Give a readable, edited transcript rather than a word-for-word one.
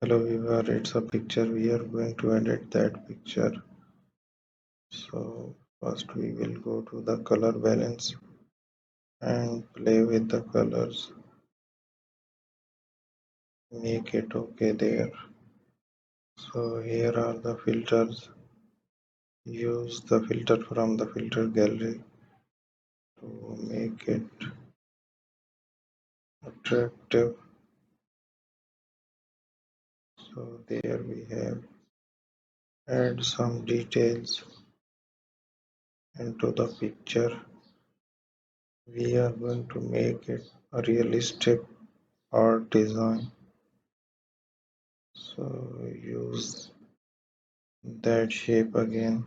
Hello viewer, it's a picture. We are going to edit that picture. So first we will go to the color balance and play with the colors. Make it okay there. So here are the filters. Use the filter from the filter gallery to make it attractive. So there we have add some details into the picture. We are going to make it a realistic art design. So use that shape again.